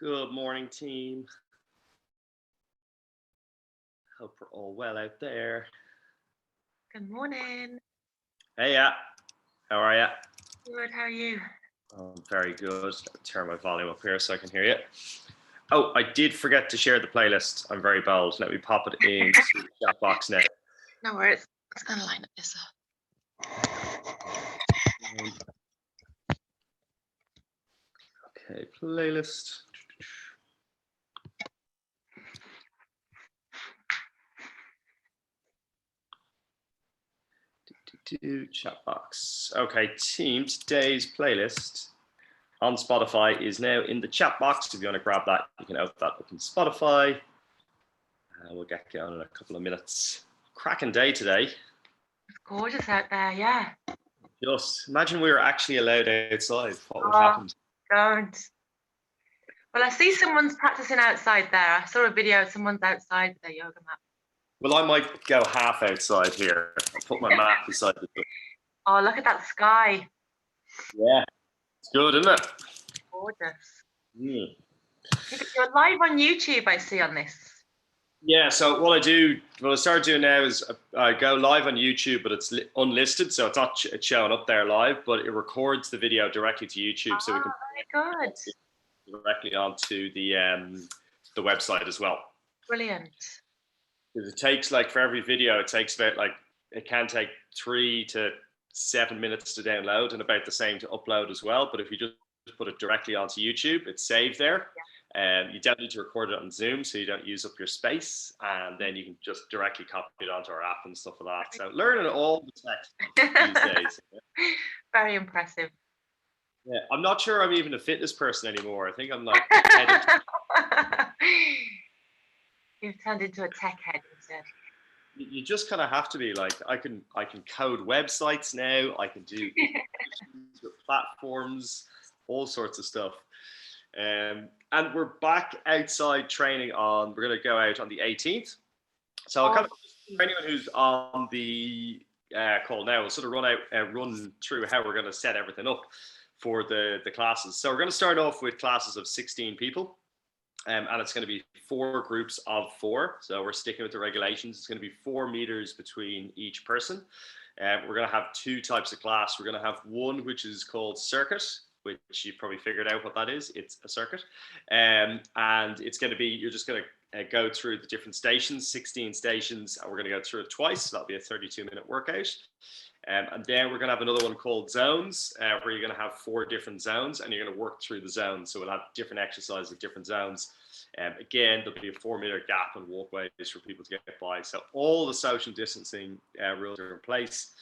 Good morning, team. Hope we're all well out there. Good morning. Hey, yeah. How are you? Good, how are you? Very good. Turn my volume up here so I can hear you. Oh, I did forget to share the playlist. I'm very bold. Let me pop it into the chat box now. No worries. I'm just going to line up this up. Okay, playlist. Chat box. Okay, team, today's playlist on Spotify is now in the chat box. If you want to grab that, you can open that up in Spotify. We'll get going in a couple of minutes. Cracking day today. It's gorgeous out there, yeah. Just imagine we were actually allowed outside. What would happen? Don't. Well, I see someone's practicing outside there. I saw a video of someone's outside with their yoga mat. Well, I might go half outside here. I'll put my mat beside the door. Oh, look at that sky. Yeah, it's good, isn't it? Gorgeous. Mm. You're live on YouTube, I see on this. Yeah, so what I start doing now is I go live on YouTube, but it's unlisted, so it's not showing up there live, but it records the video directly to YouTube, so we can very good. Directly onto the website as well. Brilliant. Because it takes, like, for every video, it takes about, like, it can take 3 to 7 minutes to download and about the same to upload as well. But if you just put it directly onto YouTube, it's saved there. And you don't need to record it on Zoom, so you don't use up your space, and then you can just directly copy it onto our app and stuff like that. So learning all the tech these days. Very impressive. Yeah, I'm not sure I'm even a fitness person anymore. I think I'm like You've turned into a tech head instead. You just kind of have to be. Like, I can code websites now. I can do platforms, all sorts of stuff. And we're back outside training on. We're going to go out on the 18th. So I'll kind of, for anyone who's on the call now, we'll sort of run through how we're going to set everything up for the classes. So we're going to start off with classes of 16 people. And it's going to be 4 groups of 4. So we're sticking with the regulations. It's going to be 4 meters between each person. We're going to have 2 types of class. We're going to have one which is called circuit, which you've probably figured out what that is. It's a circuit. And it's going to be, you're just going to go through the different stations, 16 stations, and we're going to go through it twice. So that'll be a 32-minute workout. And then we're going to have another one called zones, where you're going to have 4 different zones, and you're going to work through the zones. So we'll have different exercises at different zones. Again, there'll be a 4-meter gap and walkways for people to get by. So all the social distancing rules are in place.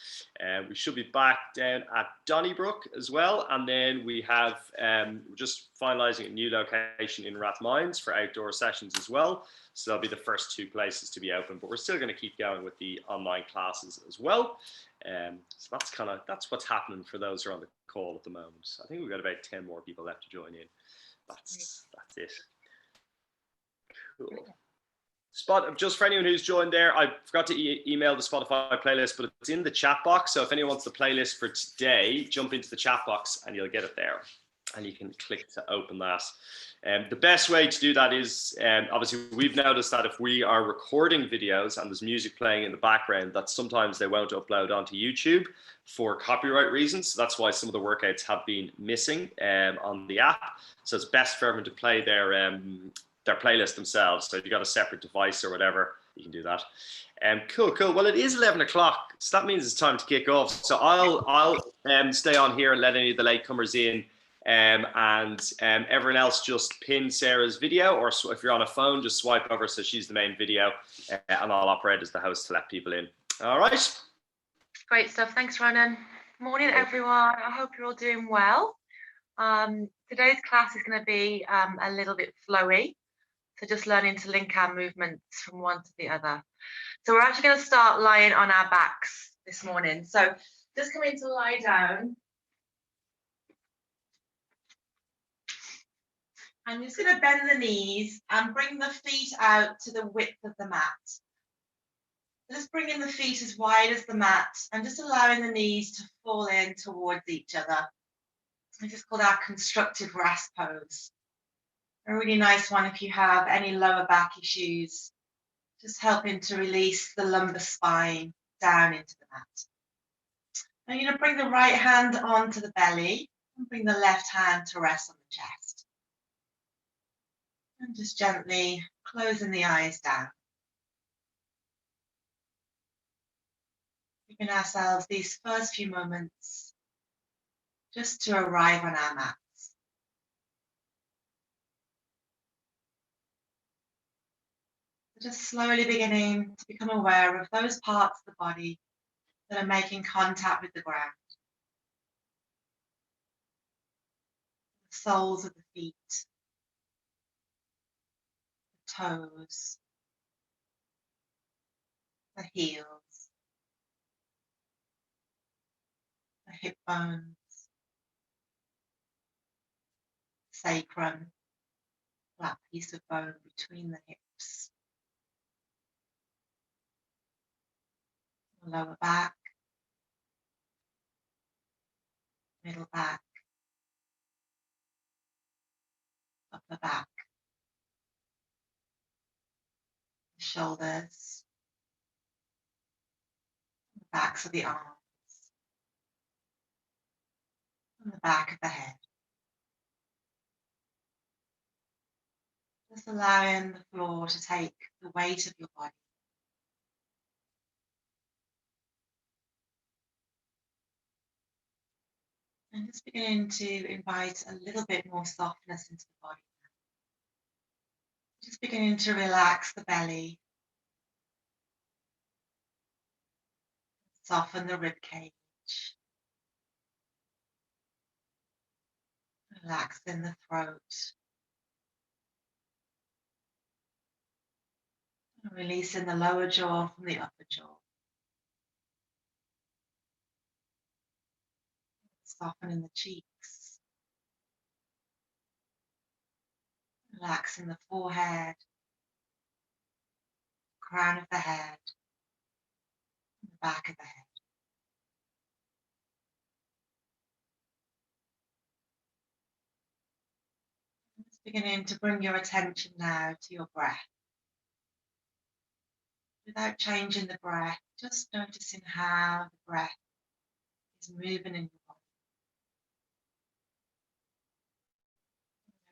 We should be back down at Donnybrook as well. And then we have, we're just finalising a new location in Rathmines for outdoor sessions as well. So that'll be the first 2 places to be open, but we're still going to keep going with the online classes as well. So that's what's happening for those who are on the call at the moment. I think we've got about 10 more people left to join in. That's it. Cool. Just for anyone who's joined there, I forgot to email the Spotify playlist, but it's in the chat box. So if anyone wants the playlist for today, jump into the chat box and you'll get it there. And you can click to open that. The best way to do that is, obviously, we've noticed that if we are recording videos and there's music playing in the background, that sometimes they won't upload onto YouTube for copyright reasons. So that's why some of the workouts have been missing on the app. So it's best for everyone to play their playlist themselves. So if you've got a separate device or whatever, you can do that. Cool. Well, it is 11 o'clock, so that means it's time to kick off. So I'll stay on here and let any of the latecomers in. And everyone else just pin Sarah's video, or if you're on a phone, just swipe over so she's the main video, and I'll operate as the host to let people in. All right. Great stuff. Thanks, Ronan. Morning, everyone. I hope you're all doing well. Today's class is going to be a little bit flowy. So just learning to link our movements from one to the other. So we're actually going to start lying on our backs this morning. So just come in to lie down. I'm just going to bend the knees and bring the feet out to the width of the mat. Just bringing the feet as wide as the mat and just allowing the knees to fall in towards each other. This is called our constructive rest pose. A really nice one if you have any lower back issues, just helping to release the lumbar spine down into the mat. Now you're going to bring the right hand onto the belly and bring the left hand to rest on the chest. And just gently closing the eyes down. Giving ourselves these first few moments just to arrive on our mats. Just slowly beginning to become aware of those parts of the body that are making contact with the ground. The soles of the feet, the toes, the heels, the hip bones, sacrum, that piece of bone between the hips, the lower back, middle back, upper back, the shoulders, the backs of the arms, and the back of the head. Just allowing the floor to take the weight of your body. And just beginning to invite a little bit more softness into the body. Just beginning to relax the belly. Soften the rib cage. Relaxing the throat. And releasing the lower jaw from the upper jaw. Softening the cheeks. Relaxing the forehead. Crown of the head. And the back of the head. Just beginning to bring your attention now to your breath. Without changing the breath, just noticing how the breath is moving in your body.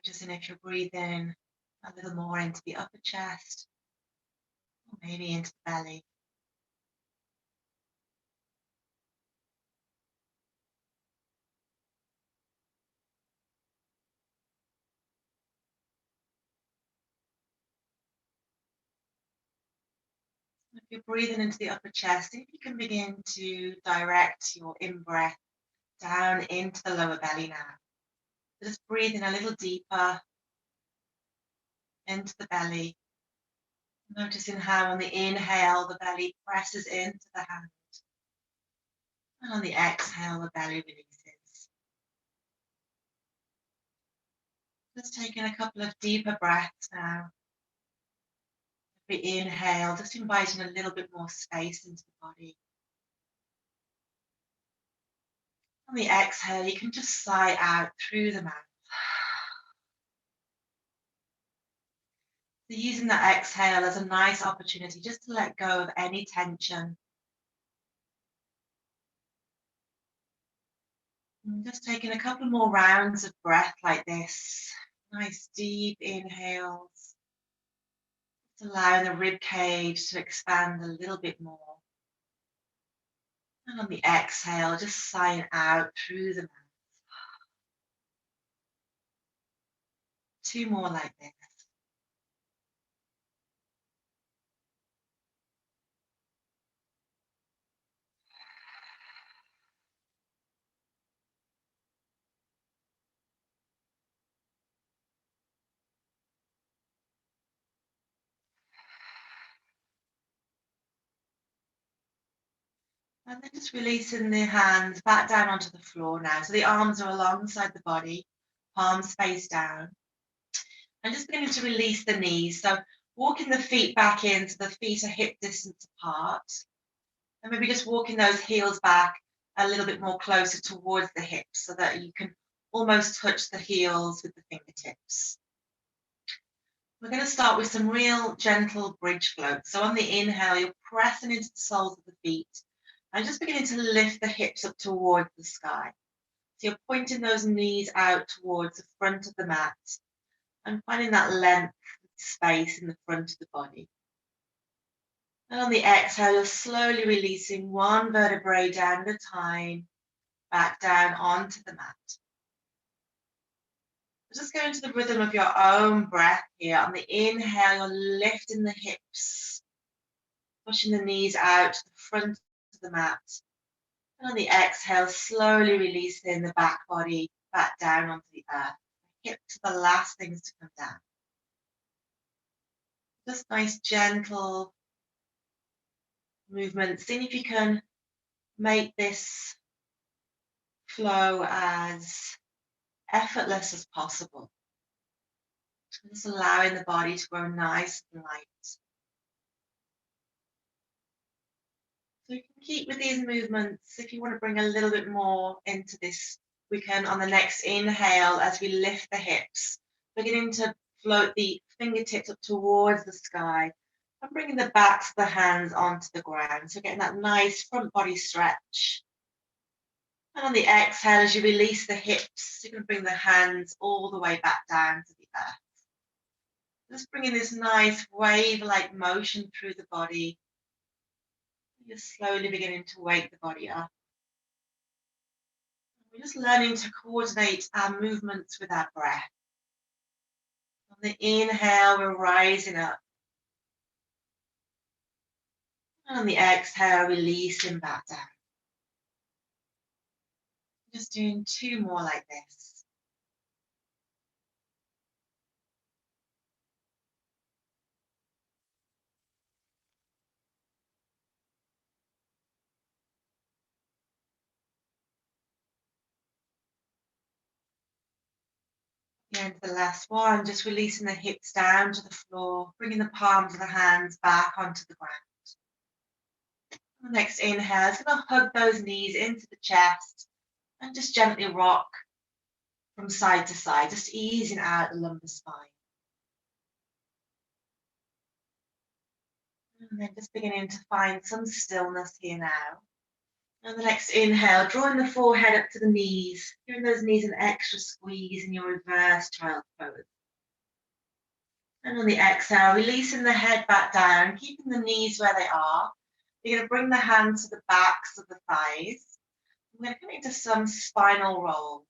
Noticing if you're breathing a little more into the upper chest, or maybe into the belly. If you're breathing into the upper chest, if you can begin to direct your in-breath down into the lower belly now. Just breathing a little deeper into the belly. Noticing how on the inhale, the belly presses into the hand. And on the exhale, the belly releases. Just taking a couple of deeper breaths now. Every inhale, just inviting a little bit more space into the body. On the exhale, you can just sigh out through the mouth. So using that exhale as a nice opportunity just to let go of any tension. And just taking a couple more rounds of breath like this. Nice deep inhales. Just allowing the rib cage to expand a little bit more. And on the exhale, just sighing out through the mouth. 2 more like this. And then just releasing the hands back down onto the floor now. So the arms are alongside the body, palms face down. And just beginning to release the knees. So walking the feet back in so the feet are hip distance apart. And maybe just walking those heels back a little bit more closer towards the hips so that you can almost touch the heels with the fingertips. We're going to start with some real gentle bridge floats. So on the inhale, you're pressing into the soles of the feet and just beginning to lift the hips up towards the sky. So you're pointing those knees out towards the front of the mat and finding that length, space in the front of the body. And on the exhale, you're slowly releasing one vertebrae down at a time, back down onto the mat. Just go into the rhythm of your own breath here. On the inhale, you're lifting the hips, pushing the knees out to the front of the mat. And on the exhale, slowly releasing the back body back down onto the earth. Hips are the last things to come down. Just nice, gentle movement. Seeing if you can make this flow as effortless as possible. Just allowing the body to grow nice and light. So you can keep with these movements. If you want to bring a little bit more into this, we can on the next inhale as we lift the hips, beginning to float the fingertips up towards the sky and bringing the backs of the hands onto the ground. So getting that nice front body stretch. And on the exhale, as you release the hips, you can bring the hands all the way back down to the earth. Just bringing this nice wave-like motion through the body. You're slowly beginning to wake the body up. We're just learning to coordinate our movements with our breath. On the inhale, we're rising up. And on the exhale, releasing back down. Just doing 2 more like this. And the last one, just releasing the hips down to the floor, bringing the palms of the hands back onto the ground. The next inhale is going to hug those knees into the chest and just gently rock from side to side, just easing out the lumbar spine. And then just beginning to find some stillness here now. And the next inhale, drawing the forehead up to the knees, giving those knees an extra squeeze in your reverse child pose. And on the exhale, releasing the head back down, keeping the knees where they are. You're going to bring the hands to the backs of the thighs. We're going to come into some spinal rolls.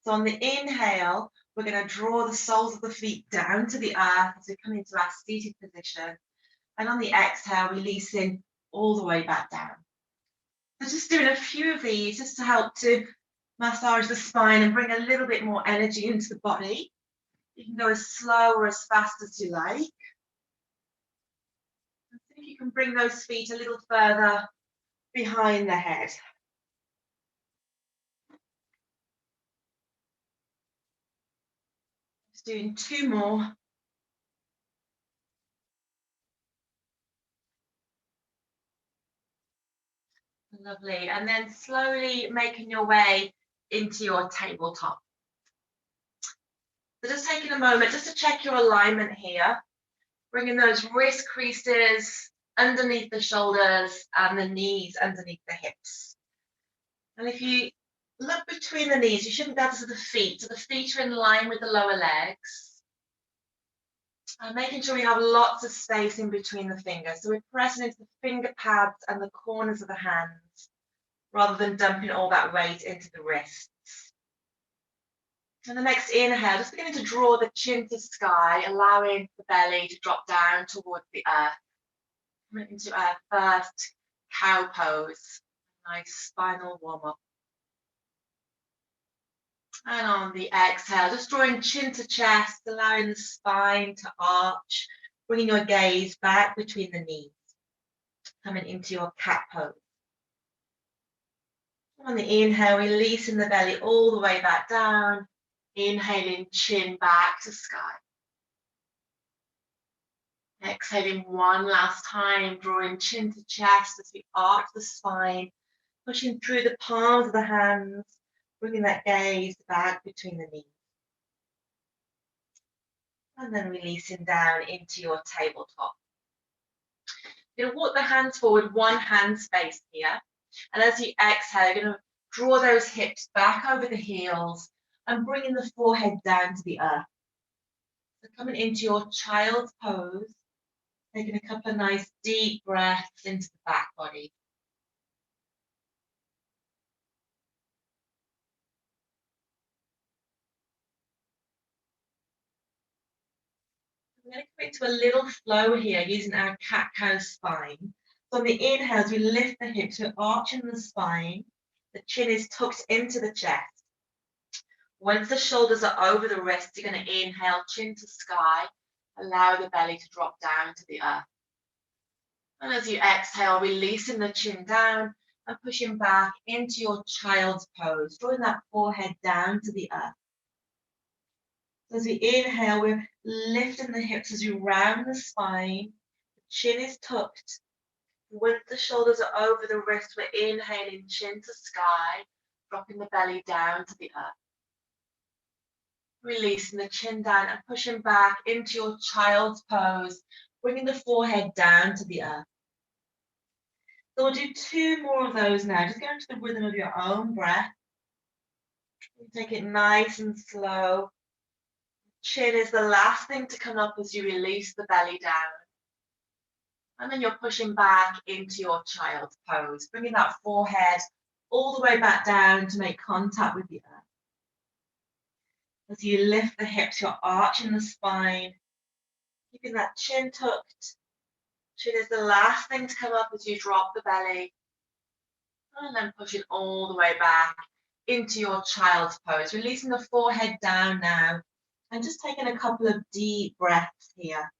So on the inhale, we're going to draw the soles of the feet down to the earth as we come into our seated position. And on the exhale, releasing all the way back down. So just doing a few of these just to help to massage the spine and bring a little bit more energy into the body. You can go as slow or as fast as you like. And see if you can bring those feet a little further behind the head. Just doing 2 more. Lovely. And then slowly making your way into your tabletop. So just taking a moment just to check your alignment here. Bringing those wrist creases underneath the shoulders and the knees underneath the hips. And if you look between the knees, you shouldn't be able to see the feet. So the feet are in line with the lower legs. And making sure we have lots of space in between the fingers. So we're pressing into the finger pads and the corners of the hands, rather than dumping all that weight into the wrists. And the next inhale, just beginning to draw the chin to sky, allowing the belly to drop down towards the earth. Coming into our first cow pose. Nice spinal warm-up. And on the exhale, just drawing chin to chest, allowing the spine to arch, bringing your gaze back between the knees. Coming into your cat pose. On the inhale, releasing the belly all the way back down. Inhaling, chin back to sky. Exhaling one last time, drawing chin to chest as we arch the spine, pushing through the palms of the hands, bringing that gaze back between the knees. And then releasing down into your tabletop. You're going to walk the hands forward, one hand space here. And as you exhale, you're going to draw those hips back over the heels and bringing the forehead down to the earth. So coming into your child's pose, taking a couple of nice deep breaths into the back body. We're going to come into a little flow here using our cat-cow spine. So on the inhale, as we lift the hips, we're arching the spine. The chin is tucked into the chest. Once the shoulders are over the wrists, you're going to inhale, chin to sky. Allow the belly to drop down to the earth. And as you exhale, releasing the chin down and pushing back into your child's pose, drawing that forehead down to the earth. So as we inhale, we're lifting the hips as we round the spine. The chin is tucked. Once the shoulders are over the wrist, we're inhaling, chin to sky, dropping the belly down to the earth. Releasing the chin down and pushing back into your child's pose, bringing the forehead down to the earth. So we'll do 2 more of those now. Just go into the rhythm of your own breath. Take it nice and slow. Chin is the last thing to come up as you release the belly down. And then you're pushing back into your child's pose, bringing that forehead all the way back down to make contact with the earth. As you lift the hips, you're arching the spine, keeping that chin tucked. Chin is the last thing to come up as you drop the belly. And then pushing all the way back into your child's pose, releasing the forehead down now. And just taking a couple of deep breaths here.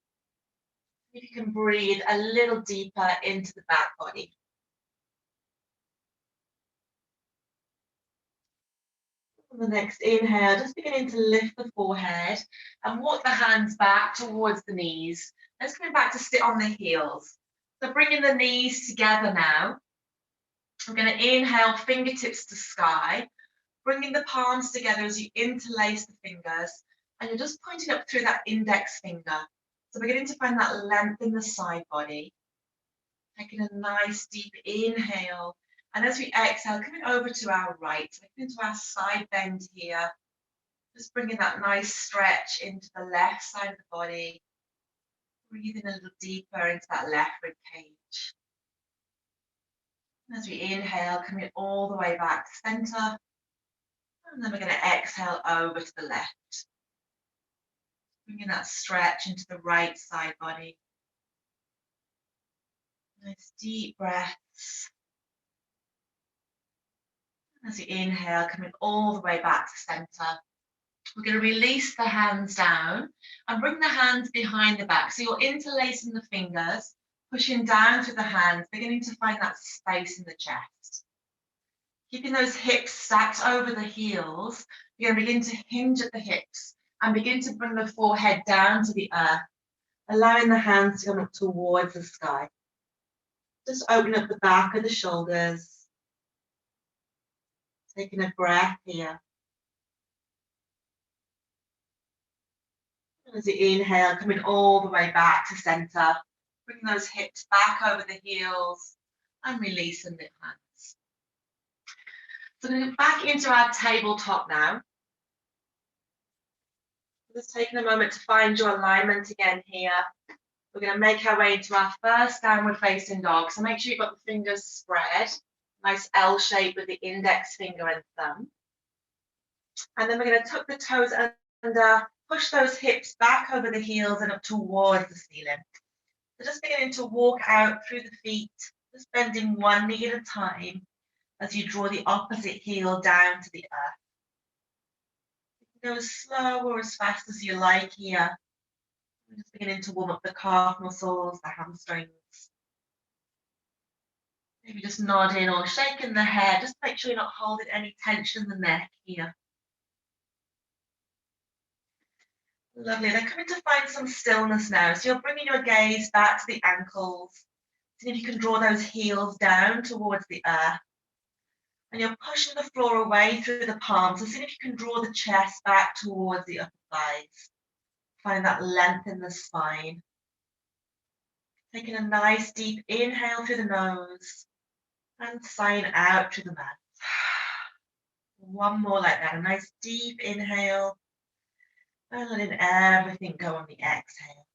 If you can breathe a little deeper into the back body. On the next inhale, just beginning to lift the forehead and walk the hands back towards the knees. Let's come back to sit on the heels. So bringing the knees together now. I'm going to inhale, fingertips to sky, bringing the palms together as you interlace the fingers, and you're just pointing up through that index finger. So beginning to find that length in the side body. Taking a nice deep inhale. And as we exhale, coming over to our right, coming into our side bend here. Just bringing that nice stretch into the left side of the body. Breathing a little deeper into that left rib cage. And as we inhale, coming all the way back to center. And then we're going to exhale over to the left. Bringing that stretch into the right side body. Nice deep breaths. As you inhale, coming all the way back to center. We're going to release the hands down and bring the hands behind the back. So you're interlacing the fingers, pushing down through the hands, beginning to find that space in the chest. Keeping those hips stacked over the heels, you're going to begin to hinge at the hips and begin to bring the forehead down to the earth, allowing the hands to come up towards the sky. Just open up the back of the shoulders. Taking a breath here. As you inhale, coming all the way back to center, bringing those hips back over the heels and releasing the hands. So we're going to go back into our tabletop now. Just taking a moment to find your alignment again here. We're going to make our way into our first downward facing dog. So make sure you've got the fingers spread. Nice L shape with the index finger and thumb. And then we're going to tuck the toes under, push those hips back over the heels and up towards the ceiling. So just beginning to walk out through the feet, just bending one knee at a time as you draw the opposite heel down to the earth. You can go as slow or as fast as you like here. I'm just beginning to warm up the calf muscles, the hamstrings. Maybe just nodding or shaking the head. Just make sure you're not holding any tension in the neck here. Lovely. Then coming to find some stillness now. So you're bringing your gaze back to the ankles. See if you can draw those heels down towards the earth. And you're pushing the floor away through the palms. So see if you can draw the chest back towards the upper thighs. Find that length in the spine. Taking a nice deep inhale through the nose and sighing out through the mouth. One more like that, a nice deep inhale and letting everything go on the exhale.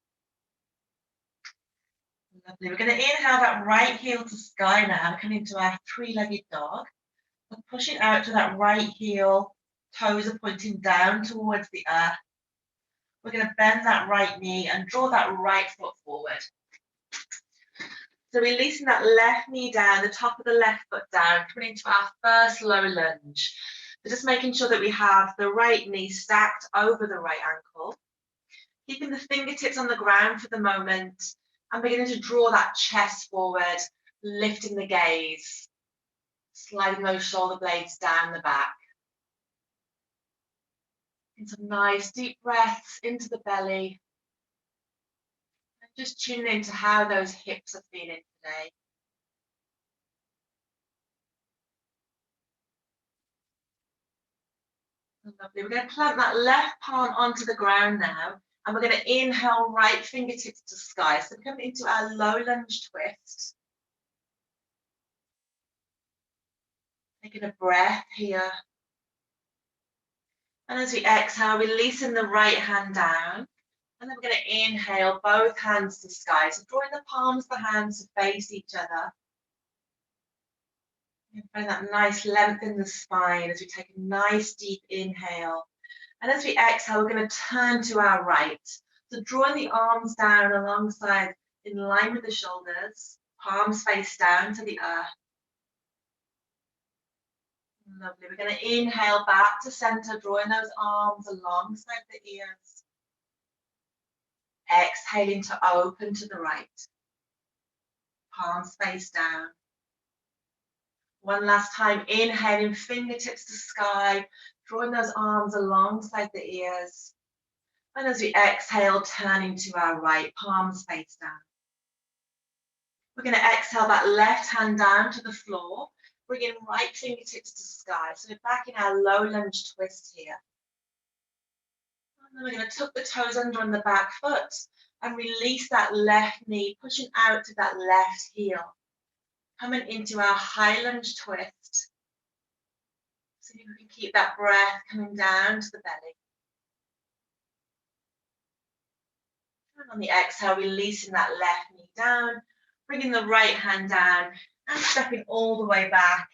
Lovely. We're going to inhale that right heel to sky now, coming into our three-legged dog. We're pushing out to that right heel, toes are pointing down towards the earth. We're going to bend that right knee and draw that right foot forward. So releasing that left knee down, the top of the left foot down, coming into our first low lunge. So just making sure that we have the right knee stacked over the right ankle. Keeping the fingertips on the ground for the moment and beginning to draw that chest forward, lifting the gaze, sliding those shoulder blades down the back. And some nice deep breaths into the belly. Just tuning into how those hips are feeling today. Lovely. We're going to plant that left palm onto the ground now, and we're going to inhale right fingertips to sky. So we're coming into our low lunge twist. Taking a breath here. And as we exhale, releasing the right hand down. And then we're going to inhale both hands to sky. So drawing the palms of the hands to face each other. And find that nice length in the spine as we take a nice deep inhale. And as we exhale, we're going to turn to our right. So drawing the arms down alongside, in line with the shoulders, palms face down to the earth. Lovely. We're going to inhale back to center, drawing those arms alongside the ears. Exhaling to open to the right. Palms face down. One last time, inhaling fingertips to sky, drawing those arms alongside the ears. And as we exhale, turning to our right, palms face down. We're going to exhale that left hand down to the floor, bringing right fingertips to sky. So we're back in our low lunge twist here. And then we're going to tuck the toes under on the back foot and release that left knee, pushing out to that left heel. Coming into our high lunge twist. So you can keep that breath coming down to the belly. And on the exhale, releasing that left knee down, bringing the right hand down and stepping all the way back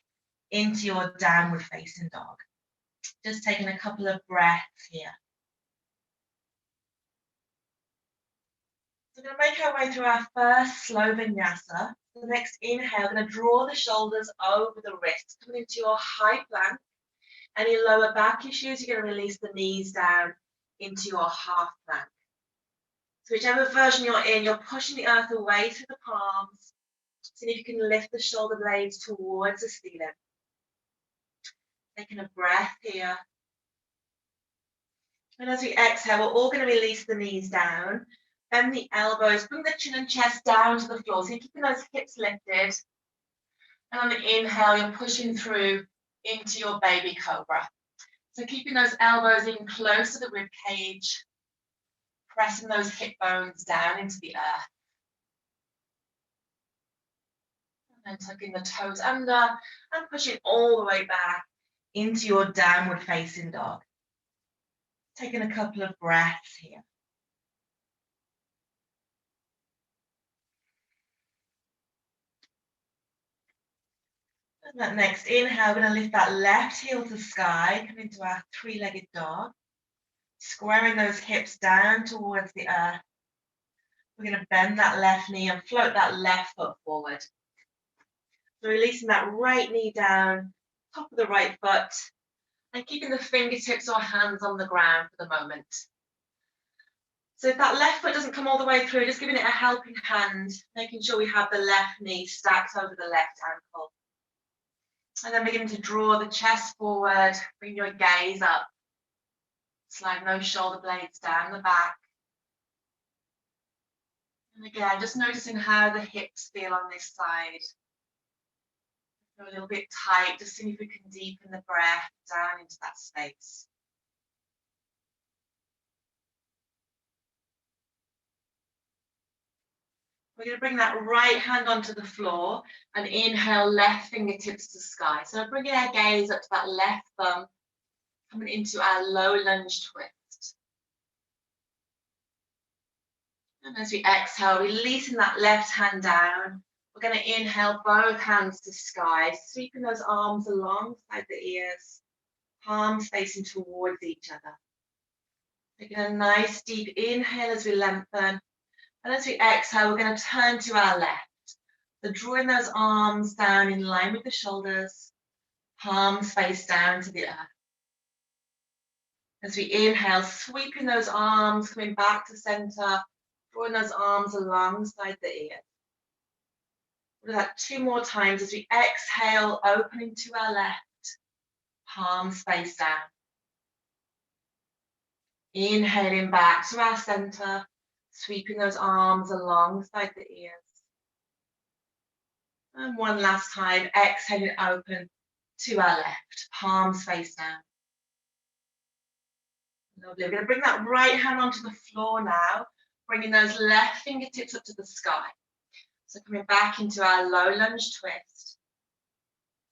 into your downward facing dog. Just taking a couple of breaths here. So we're going to make our way through our first slow vinyasa. The next inhale, going to draw the shoulders over the wrists, coming into your high plank. Any lower back issues, you're going to release the knees down into your half plank. So whichever version you're in, you're pushing the earth away through the palms. See if you can lift the shoulder blades towards the ceiling. Taking a breath here. And as we exhale, we're all going to release the knees down. Bend the elbows, bring the chin and chest down to the floor. So you're keeping those hips lifted. And on the inhale, you're pushing through into your baby cobra. So keeping those elbows in close to the rib cage, pressing those hip bones down into the earth. And then tucking the toes under and pushing all the way back into your downward facing dog. Taking a couple of breaths here. And that next inhale, we're going to lift that left heel to sky, come into our three-legged dog. Squaring those hips down towards the earth. We're going to bend that left knee and float that left foot forward. So releasing that right knee down, top of the right foot, and keeping the fingertips or hands on the ground for the moment. So if that left foot doesn't come all the way through, just giving it a helping hand, making sure we have the left knee stacked over the left ankle. And then begin to draw the chest forward, bring your gaze up. Slide those shoulder blades down the back. And again, just noticing how the hips feel on this side. They're a little bit tight, just seeing if we can deepen the breath down into that space. We're going to bring that right hand onto the floor and inhale, left fingertips to sky. So bringing our gaze up to that left thumb, coming into our low lunge twist. And as we exhale, releasing that left hand down, we're going to inhale both hands to sky, sweeping those arms alongside the ears, palms facing towards each other. Taking a nice deep inhale as we lengthen. And as we exhale, we're going to turn to our left. So drawing those arms down in line with the shoulders, palms face down to the earth. As we inhale, sweeping those arms, coming back to center, drawing those arms alongside the ears. We'll do that 2 more times as we exhale, opening to our left, palms face down. Inhaling back to our center, sweeping those arms alongside the ears. And one last time, exhaling open to our left, palms face down. Lovely. We're going to bring that right hand onto the floor now, bringing those left fingertips up to the sky. So coming back into our low lunge twist.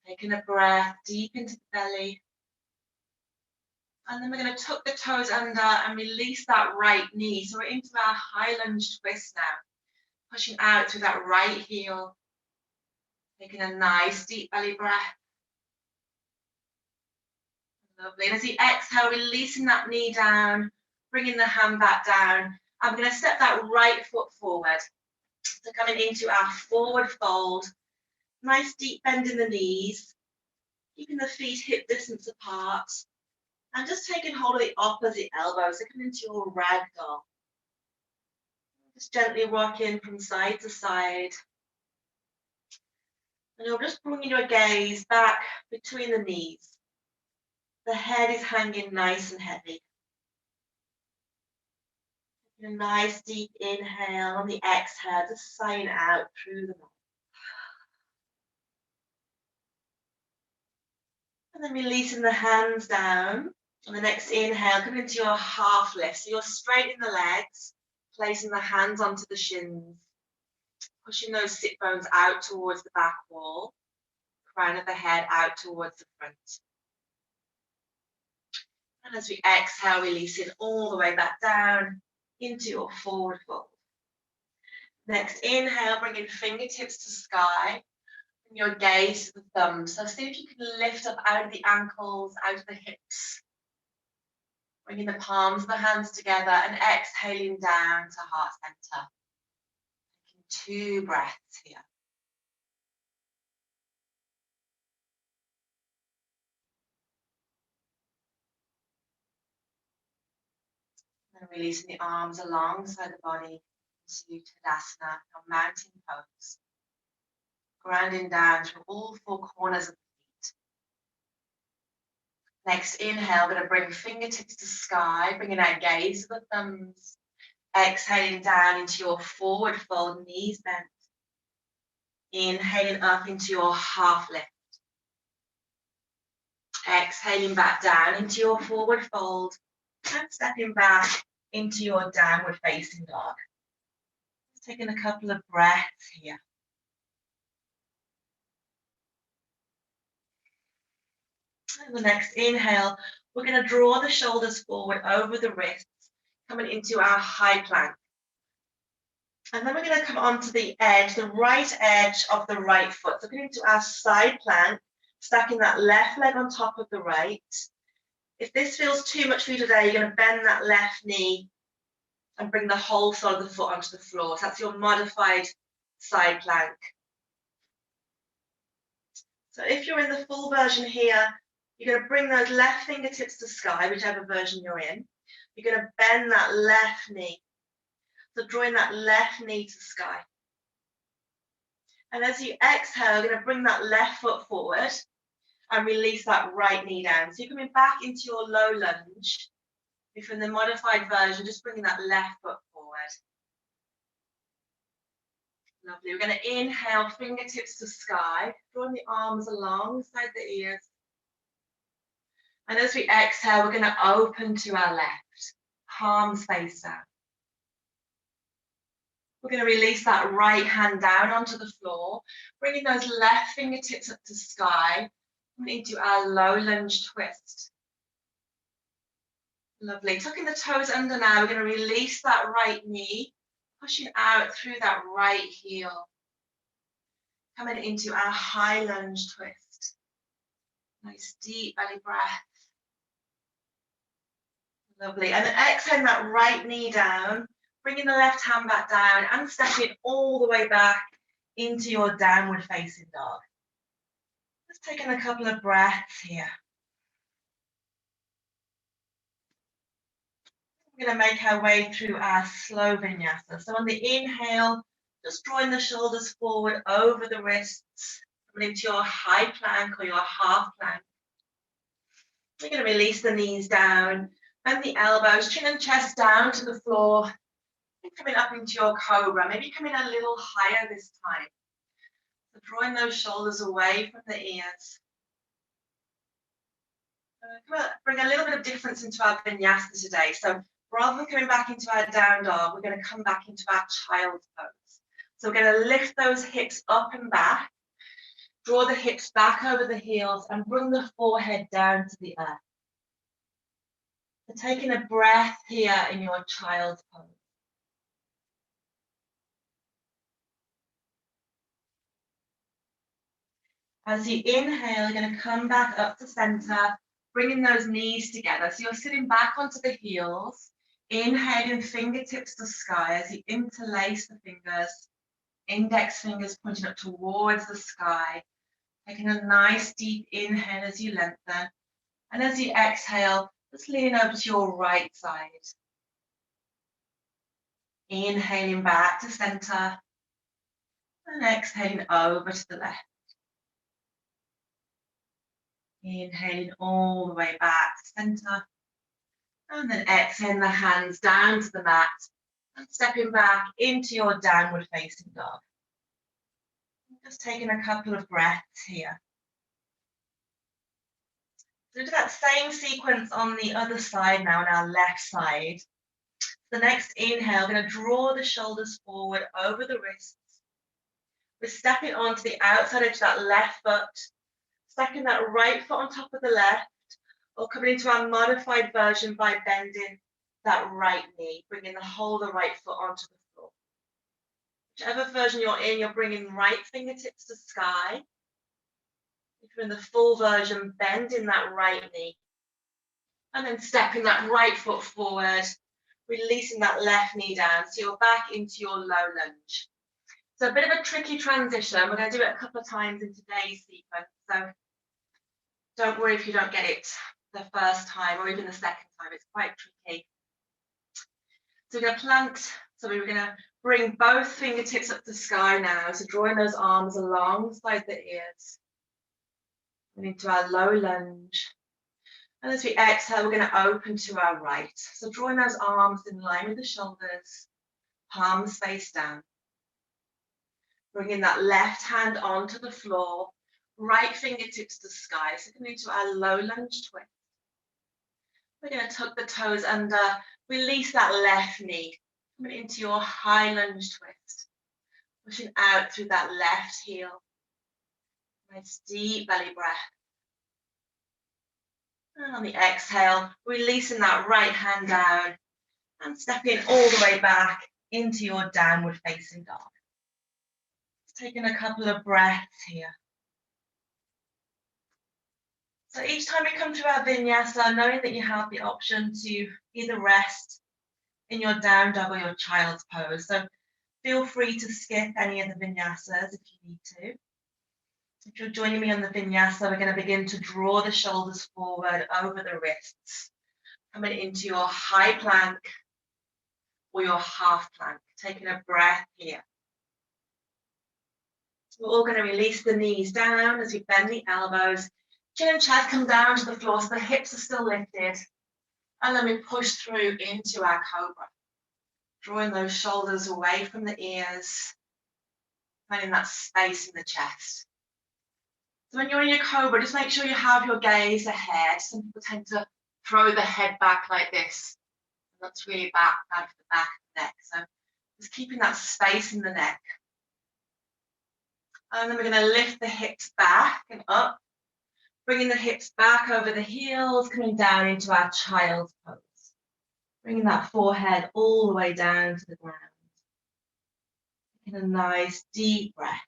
Taking a breath deep into the belly. And then we're going to tuck the toes under and release that right knee. So we're into our high lunge twist now. Pushing out through that right heel. Taking a nice deep belly breath. Lovely. And as you exhale, releasing that knee down, bringing the hand back down. I'm going to step that right foot forward. So coming into our forward fold. Nice deep bend in the knees. Keeping the feet hip distance apart. And just taking hold of the opposite elbow, so come into your ragdoll. Just gently rocking from side to side. And you're just bringing your gaze back between the knees. The head is hanging nice and heavy. A nice deep inhale on the exhale, just sighing out through the mouth. And then releasing the hands down. On the next inhale, come into your half lift. So you're straightening the legs, placing the hands onto the shins, pushing those sit bones out towards the back wall, crown of the head out towards the front. And as we exhale, releasing all the way back down into your forward fold. Next inhale, bringing fingertips to sky. Bring your gaze to the thumbs. So see if you can lift up out of the ankles, out of the hips. Bringing the palms of the hands together and exhaling down to heart center. Taking 2 breaths here. And releasing the arms alongside the body into Tadasana, or mountain pose. Grounding down through all 4 corners of the feet. Next inhale, going to bring fingertips to sky, bringing our gaze to the thumbs. Exhaling down into your forward fold, knees bent. Inhaling up into your half lift. Exhaling back down into your forward fold and stepping back into your downward facing dog. Just taking a couple of breaths here. And the next inhale, we're going to draw the shoulders forward over the wrists, coming into our high plank. And then we're going to come onto the edge, the right edge of the right foot. So coming into our side plank, stacking that left leg on top of the right. If this feels too much for you today, you're going to bend that left knee and bring the whole sole of the foot onto the floor. So that's your modified side plank. So if you're in the full version here, you're going to bring those left fingertips to sky, whichever version you're in. You're going to bend that left knee. So drawing that left knee to sky. And as you exhale, you're going to bring that left foot forward and release that right knee down. So you're coming back into your low lunge. If in the modified version, just bringing that left foot forward. Lovely. We're going to inhale, fingertips to sky, drawing the arms alongside the ears. And as we exhale, we're going to open to our left, palms face down. We're going to release that right hand down onto the floor, bringing those left fingertips up to sky, coming into our low lunge twist. Lovely. Tucking the toes under now, we're going to release that right knee, pushing out through that right heel. Coming into our high lunge twist. Nice deep belly breath. Lovely. And then exhale that right knee down, bringing the left hand back down and stepping all the way back into your downward facing dog. Just taking a couple of breaths here. We're going to make our way through our slow vinyasa. So on the inhale, just drawing the shoulders forward over the wrists, coming into your high plank or your half plank. We're going to release the knees down, bend the elbows, chin and chest down to the floor, and coming up into your cobra, maybe coming a little higher this time. So drawing those shoulders away from the ears. Bring a little bit of difference into our vinyasa today. So rather than coming back into our down dog, we're going to come back into our child's pose. So we're going to lift those hips up and back, draw the hips back over the heels and bring the forehead down to the earth. So taking a breath here in your child's pose. As you inhale, you're going to come back up to center, bringing those knees together. So you're sitting back onto the heels, inhaling fingertips to sky as you interlace the fingers, index fingers pointing up towards the sky. Taking a nice deep inhale as you lengthen. And as you exhale, just lean over to your right side. Inhaling back to center. And exhaling over to the left. Inhaling all the way back to center. And then exhaling the hands down to the mat. And stepping back into your downward facing dog. Just taking a couple of breaths here. So do that same sequence on the other side now, on our left side. The next inhale, we're going to draw the shoulders forward over the wrists. We're stepping onto the outside edge of that left foot, stepping that right foot on top of the left, or coming into our modified version by bending that right knee, bringing the whole of the right foot onto the floor. Whichever version you're in, you're bringing right fingertips to sky. If you're in the full version, bending that right knee. And then stepping that right foot forward, releasing that left knee down. So you're back into your low lunge. So a bit of a tricky transition. We're going to do it a couple of times in today's sequence. So don't worry if you don't get it the first time or even the second time. It's quite tricky. So we're going to plant. So we're going to bring both fingertips up to sky now. So drawing those arms alongside the ears. And into our low lunge. And as we exhale, we're going to open to our right. So drawing those arms in line with the shoulders, palms face down. Bringing that left hand onto the floor, right fingertips to sky. So coming into our low lunge twist. We're going to tuck the toes under, release that left knee. Coming into your high lunge twist. Pushing out through that left heel. Nice deep belly breath. And on the exhale, releasing that right hand down and stepping all the way back into your downward facing dog. Just taking a couple of breaths here. So each time we come to our vinyasa, knowing that you have the option to either rest in your down dog or your child's pose. So feel free to skip any of the vinyasas if you need to. If you're joining me on the vinyasa, we're going to begin to draw the shoulders forward over the wrists, coming into your high plank or your half plank, taking a breath here. We're all going to release the knees down as we bend the elbows, chin and chest come down to the floor so the hips are still lifted, and then we push through into our cobra, drawing those shoulders away from the ears, finding that space in the chest. So when you're in your cobra, just make sure you have your gaze ahead. Some people tend to throw the head back like this. That's really bad for the back of the neck. So Just keeping that space in the neck. And then we're going to lift the hips back and up, bringing the hips back over the heels, coming down into our child's pose. Bringing that forehead all the way down to the ground. Taking a nice deep breath.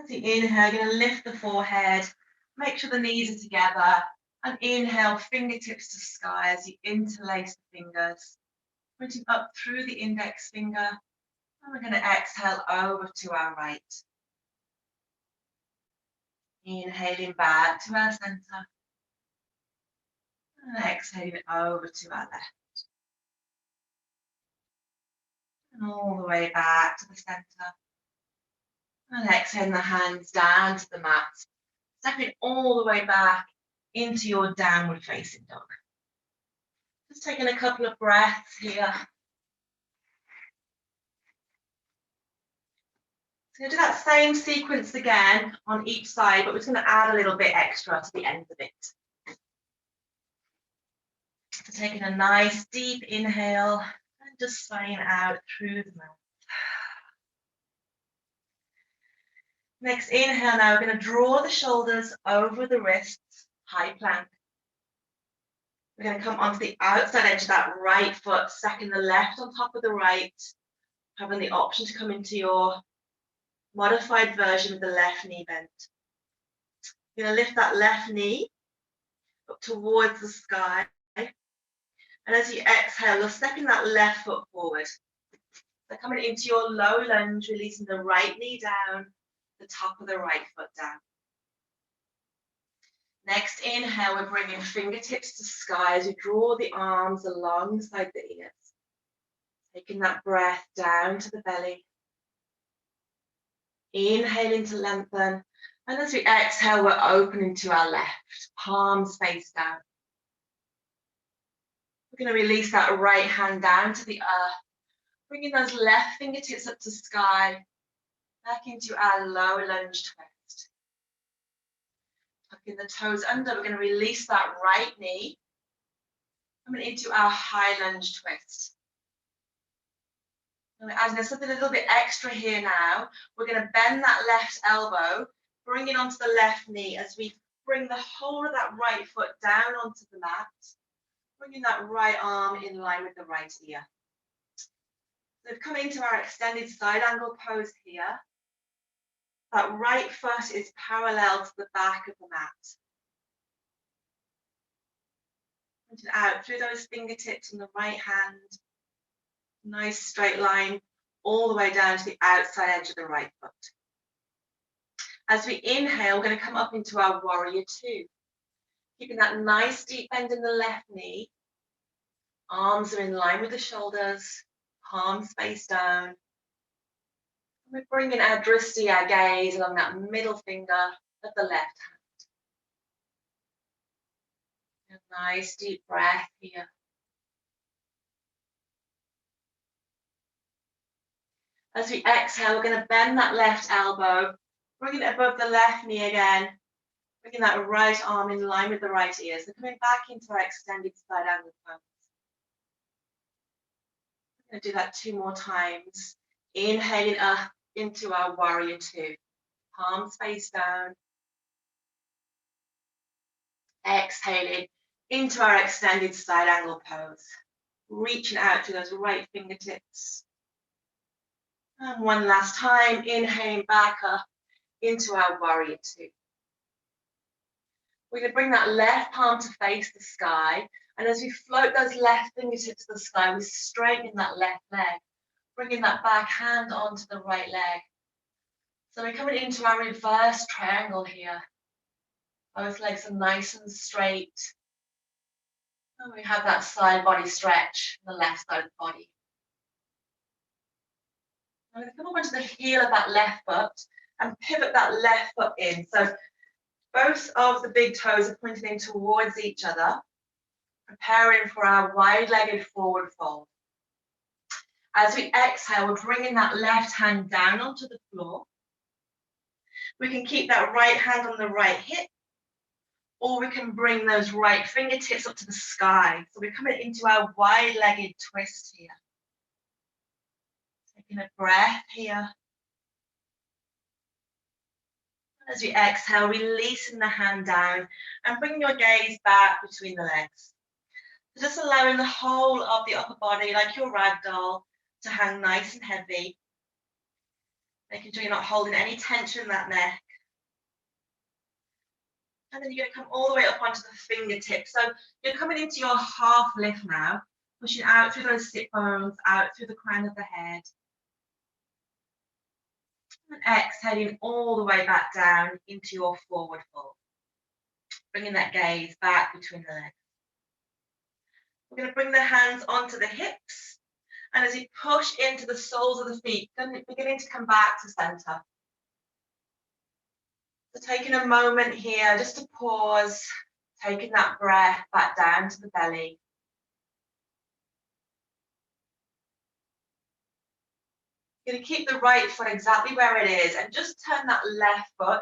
As you inhale, you're going to lift the forehead, make sure the knees are together, and inhale, fingertips to sky as you interlace the fingers, pointing up through the index finger, and we're going to exhale over to our right. Inhaling back to our center, and exhaling over to our left. And all the way back to the center. And exhaling the hands down to the mat, stepping all the way back into your downward facing dog. Just taking a couple of breaths here. So we're going to do that same sequence again on each side, but we're just going to add a little bit extra to the end of it. So taking a nice deep inhale and just swaying out through the mouth. Next inhale, now we're going to draw the shoulders over the wrists, high plank. We're going to come onto the outside edge of that right foot, stacking the left on top of the right, having the option to come into your modified version with the left knee bent. You're going to lift that left knee up towards the sky. And as you exhale, you're stepping that left foot forward. So coming into your low lunge, releasing the right knee down, the top of the right foot down. Next inhale, we're bringing fingertips to sky as you draw the arms alongside the ears. Taking that breath down to the belly. Inhaling to lengthen. And as we exhale, we're opening to our left, palms face down. We're going to release that right hand down to the earth, bringing those left fingertips up to sky, back into our low lunge twist. Tucking the toes under, we're going to release that right knee, coming into our high lunge twist. And we're adding something a little bit extra here now. We're going to bend that left elbow, bring it onto the left knee as we bring the whole of that right foot down onto the mat, bringing that right arm in line with the right ear. So we've come into our extended side angle pose here. That right foot is parallel to the back of the mat. Pointing out through those fingertips and the right hand. Nice straight line all the way down to the outside edge of the right foot. As we inhale, we're going to come up into our warrior two. Keeping that nice deep bend in the left knee. Arms are in line with the shoulders, palms face down. We're bringing our drishti, our gaze, along that middle finger of the left hand. A nice deep breath here. As we exhale, we're going to bend that left elbow, bringing it above the left knee again, bringing that right arm in line with the right ear. So coming back into our extended side angle pose. I'm going to do that 2 more times. Inhaling up into our warrior two. Palms face down. Exhaling into our extended side angle pose. Reaching out to those right fingertips. And one last time, inhaling back up into our warrior two. We're going to bring that left palm to face the sky. And as we float those left fingertips to the sky, we straighten that left leg, bringing that back hand onto the right leg. So we're coming into our reverse triangle here. Both legs are nice and straight. And we have that side body stretch on the left side of the body. I'm going to come up onto the heel of that left foot and pivot that left foot in. So both of the big toes are pointing in towards each other, preparing for our wide-legged forward fold. As we exhale, we're bringing that left hand down onto the floor. We can keep that right hand on the right hip, or we can bring those right fingertips up to the sky. So we're coming into our wide-legged twist here. Taking a breath here. As you exhale, releasing the hand down and bringing your gaze back between the legs. So just allowing the whole of the upper body, like your ragdoll, to hang nice and heavy. Making sure you're not holding any tension in that neck. And then you're going to come all the way up onto the fingertips. So you're coming into your half lift now, pushing out through those sit bones, out through the crown of the head. And exhaling all the way back down into your forward fold. Bringing that gaze back between the legs. We're going to bring the hands onto the hips. And as you push into the soles of the feet, beginning to come back to center. So taking a moment here just to pause, taking that breath back down to the belly. You're going to keep the right foot exactly where it is and just turn that left foot.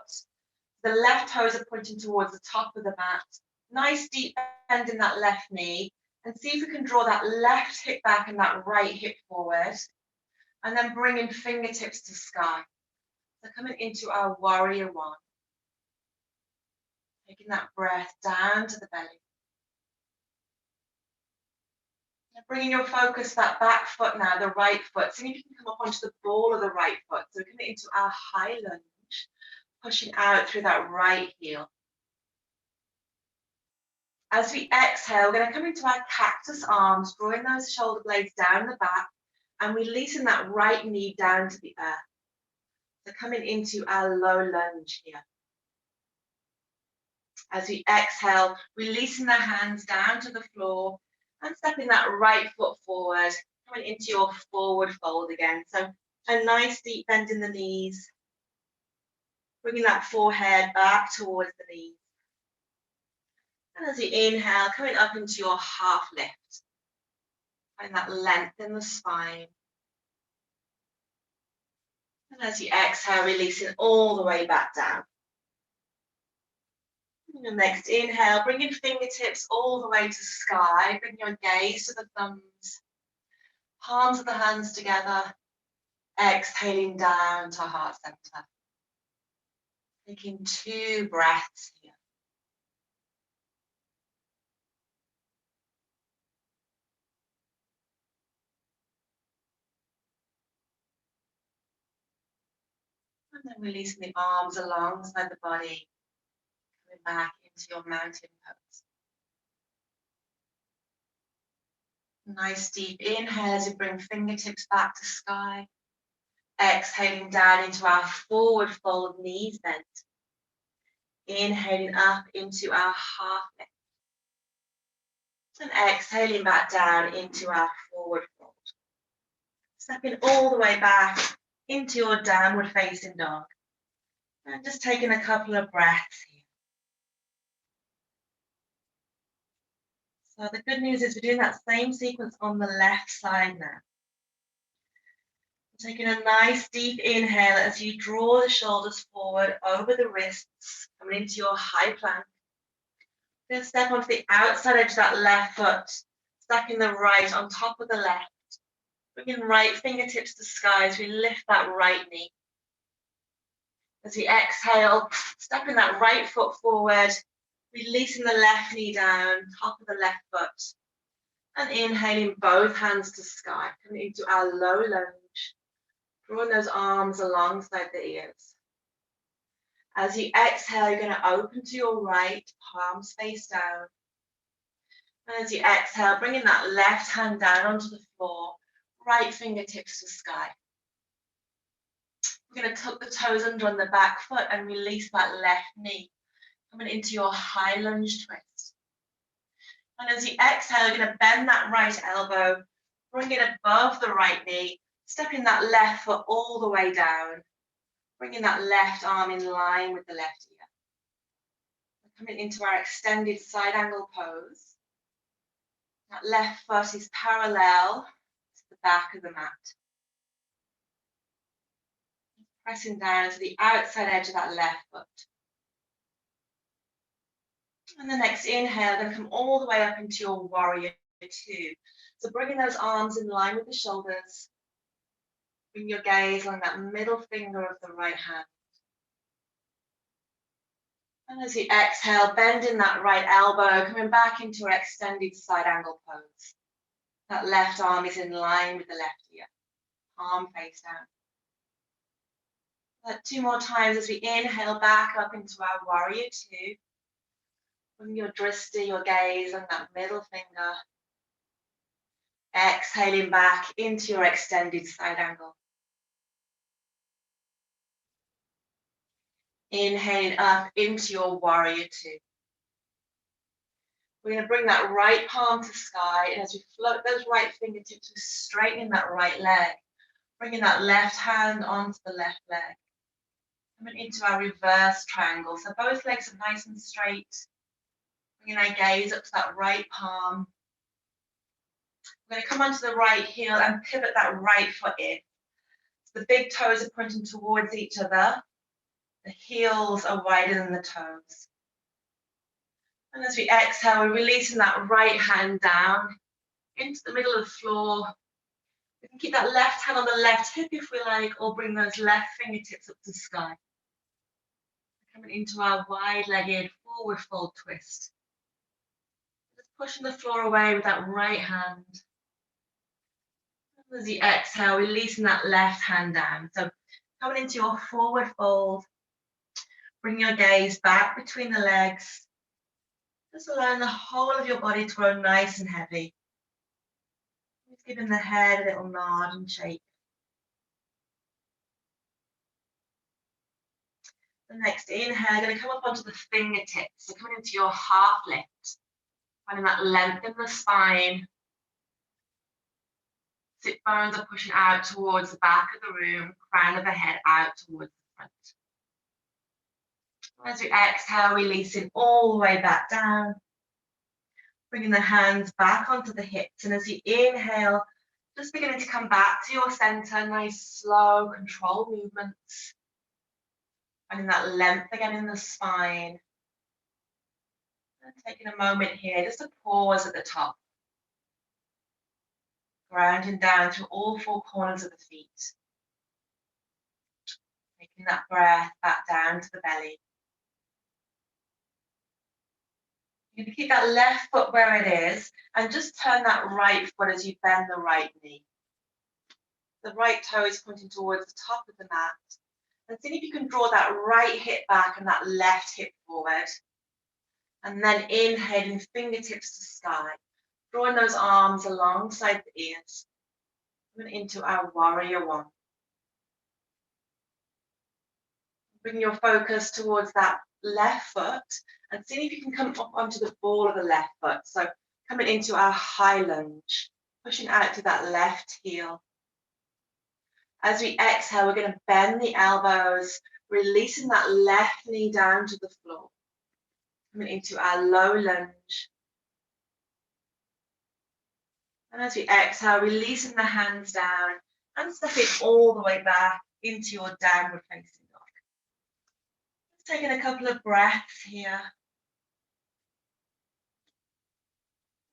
The left toes are pointing towards the top of the mat. Nice deep bend in that left knee. And see if we can draw that left hip back and that right hip forward. And then bringing fingertips to sky. So coming into our warrior one. Taking that breath down to the belly. And bringing your focus that back foot now, the right foot. See if you can come up onto the ball of the right foot. So we're coming into our high lunge. Pushing out through that right heel. As we exhale, we're going to come into our cactus arms, drawing those shoulder blades down the back and releasing that right knee down to the earth. So coming into our low lunge here. As we exhale, releasing the hands down to the floor and stepping that right foot forward, coming into your forward fold again. So a nice deep bend in the knees, bringing that forehead back towards the knees. And as you inhale, coming up into your half lift. Find that length in the spine. And as you exhale, releasing all the way back down. And your next inhale, bringing fingertips all the way to sky. Bring your gaze to the thumbs. Palms of the hands together. Exhaling down to heart center. Taking 2 breaths here. And then releasing the arms alongside the body, coming back into your mountain pose. Nice deep inhale as you bring fingertips back to sky. Exhaling down into our forward fold, knees bent. Inhaling up into our half lift. And exhaling back down into our forward fold. Stepping all the way back into your downward facing dog. And just taking a couple of breaths here. So the good news is we're doing that same sequence on the left side now. Taking a nice deep inhale as you draw the shoulders forward over the wrists, coming into your high plank. Then step onto the outside edge of that left foot, stacking the right on top of the left. Bringing right fingertips to sky as we lift that right knee. As we exhale, stepping that right foot forward, releasing the left knee down, top of the left foot. And inhaling both hands to sky, coming into our low lunge. Drawing those arms alongside the ears. As you exhale, you're going to open to your right, palms face down. And as you exhale, bringing that left hand down onto the floor, right fingertips to sky. We're going to tuck the toes under on the back foot and release that left knee, coming into your high lunge twist. And as you exhale, you're going to bend that right elbow, bring it above the right knee, stepping that left foot all the way down, bringing that left arm in line with the left ear. We're coming into our extended side angle pose. That left foot is parallel to the back of the mat. Pressing down to the outside edge of that left foot. And the next inhale, going to come all the way up into your warrior two. So bringing those arms in line with the shoulders. Bring your gaze on that middle finger of the right hand. And as you exhale, bending that right elbow, coming back into our extended side angle pose. That left arm is in line with the left ear, palm face down. 2 more times as we inhale back up into our warrior two. Bring your drishti, your gaze on that middle finger. Exhaling back into your extended side angle. Inhaling up into your warrior two. We're going to bring that right palm to sky, and as we float those right fingertips, we're straightening that right leg. Bringing that left hand onto the left leg. Coming into our reverse triangle. So both legs are nice and straight. Bringing our gaze up to that right palm. We're going to come onto the right heel and pivot that right foot in. So the big toes are pointing towards each other. The heels are wider than the toes. And as we exhale, we're releasing that right hand down into the middle of the floor. We can keep that left hand on the left hip if we like, or bring those left fingertips up to the sky. Coming into our wide-legged forward fold twist. Just pushing the floor away with that right hand. And as you exhale, releasing that left hand down. So coming into your forward fold. Bring your gaze back between the legs. Just allowing the whole of your body to grow nice and heavy. Just giving the head a little nod and shake. The next inhale, going to come up onto the fingertips. So coming into your half lift. Finding that length in the spine. Sit bones are pushing out towards the back of the room. Crown of the head out towards the front. As we exhale, releasing all the way back down. Bringing the hands back onto the hips. And as you inhale, just beginning to come back to your center. Nice, slow, controlled movements. Finding that length again in the spine. And taking a moment here just to pause at the top. Grounding down through all four corners of the feet. Taking that breath back down to the belly. You're going to keep that left foot where it is and just turn that right foot as you bend the right knee. The right toe is pointing towards the top of the mat. And see if you can draw that right hip back and that left hip forward. And then inhaling fingertips to sky. Drawing those arms alongside the ears. Coming into our warrior one. Bring your focus towards that left foot and see if you can come up onto the ball of the left foot. So coming into our high lunge, pushing out to that left heel. As we exhale, we're going to bend the elbows, releasing that left knee down to the floor. Coming into our low lunge. And as we exhale, releasing the hands down and stepping all the way back into your downward facing dog. Just taking a couple of breaths here.